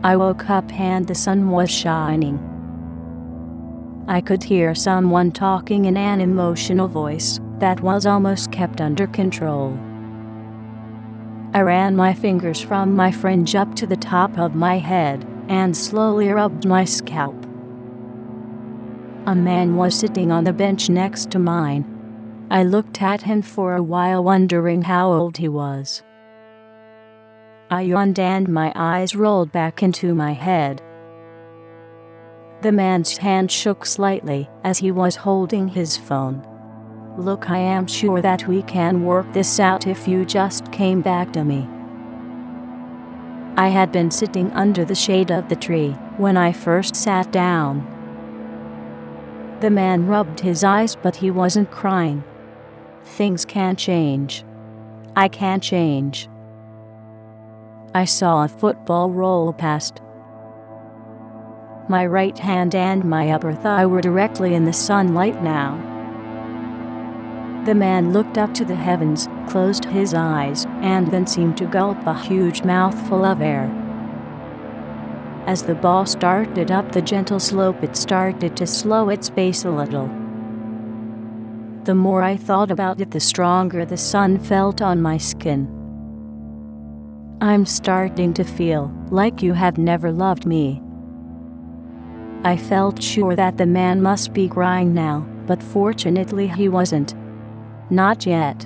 I woke up and the sun was shining. I could hear someone talking in an emotional voice that was almost kept under control. I ran my fingers from my fringe up to the top of my head and slowly rubbed my scalp. A man was sitting on the bench next to mine. I looked at him for a while, wondering how old he was. I yawned and my eyes rolled back into my head. The man's hand shook slightly as he was holding his phone. "Look, I am sure that we can work this out if you just came back to me." I had been sitting under the shade of the tree when I first sat down. The man rubbed his eyes, but he wasn't crying. Things can change. I can change. I saw a football roll past. My right hand and my upper thigh were directly in the sunlight now. The man looked up to the heavens, closed his eyes, and then seemed to gulp a huge mouthful of air. As the ball started up the gentle slope, it started to slow its pace a little. The more I thought about it, the stronger the sun felt on my skin. "I'm starting to feel like you have never loved me." I felt sure that the man must be crying now, but fortunately he wasn't. Not yet.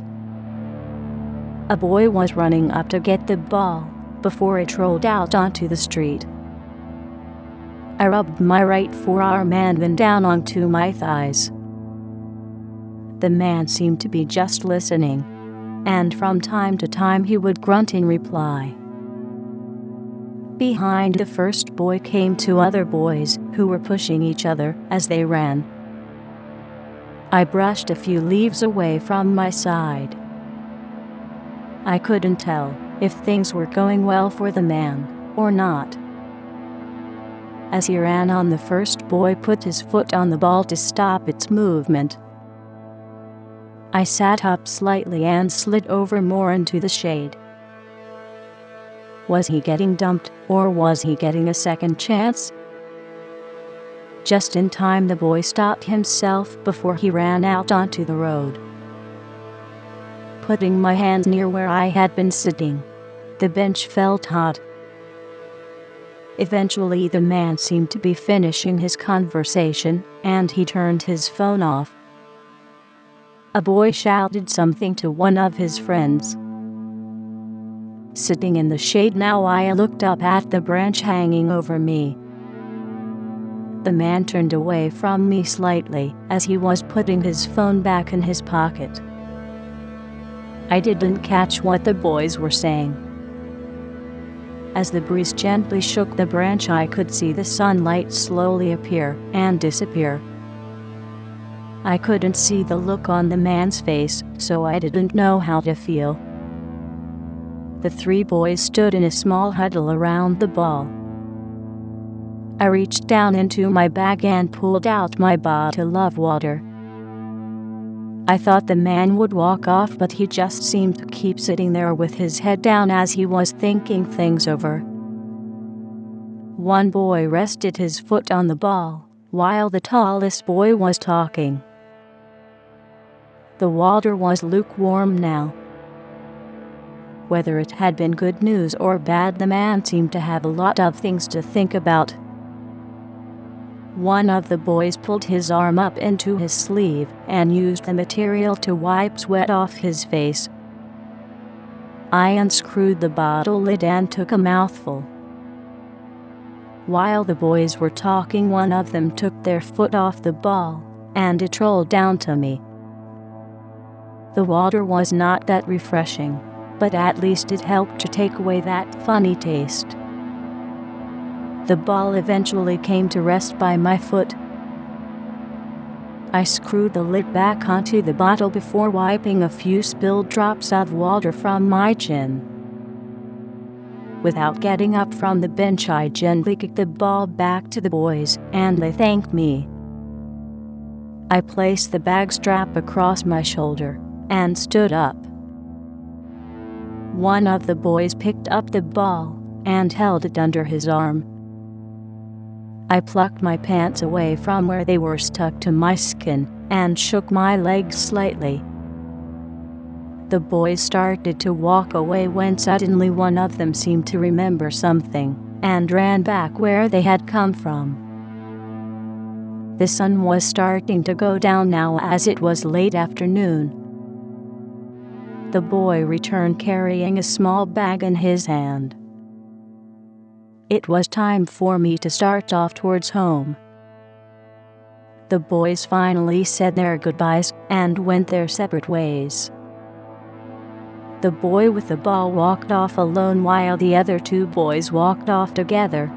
A boy was running up to get the ball before it rolled out onto the street. I rubbed my right forearm and then down onto my thighs. The man seemed to be just listening, and from time to time he would grunt in reply. Behind the first boy came two other boys who were pushing each other as they ran. I brushed a few leaves away from my side. I couldn't tell if things were going well for the man or not. As he ran on, the first boy put his foot on the ball to stop its movement. I sat up slightly and slid over more into the shade. Was he getting dumped, or was he getting a second chance? Just in time, the boy stopped himself before he ran out onto the road. Putting my hands near where I had been sitting, the bench felt hot. Eventually, the man seemed to be finishing his conversation, and he turned his phone off. A boy shouted something to one of his friends. Sitting in the shade now, I looked up at the branch hanging over me. The man turned away from me slightly as he was putting his phone back in his pocket. I didn't catch what the boys were saying. As the breeze gently shook the branch, I could see the sunlight slowly appear and disappear. I couldn't see the look on the man's face, so I didn't know how to feel. The three boys stood in a small huddle around the ball. I reached down into my bag and pulled out my bottle of water. I thought the man would walk off, but he just seemed to keep sitting there with his head down as he was thinking things over. One boy rested his foot on the ball, while the tallest boy was talking. The water was lukewarm now. Whether it had been good news or bad, the man seemed to have a lot of things to think about. One of the boys pulled his arm up into his sleeve and used the material to wipe sweat off his face. I unscrewed the bottle lid and took a mouthful. While the boys were talking, one of them took their foot off the ball, and it rolled down to me. The water was not that refreshing, but at least it helped to take away that funny taste. The ball eventually came to rest by my foot. I screwed the lid back onto the bottle before wiping a few spilled drops of water from my chin. Without getting up from the bench, I gently kicked the ball back to the boys, and they thanked me. I placed the bag strap across my shoulder and stood up. One of the boys picked up the ball and held it under his arm. I plucked my pants away from where they were stuck to my skin and shook my legs slightly. The boys started to walk away when suddenly one of them seemed to remember something and ran back where they had come from. The sun was starting to go down now as it was late afternoon. The boy returned carrying a small bag in his hand. It was time for me to start off towards home. The boys finally said their goodbyes and went their separate ways. The boy with the ball walked off alone while the other two boys walked off together.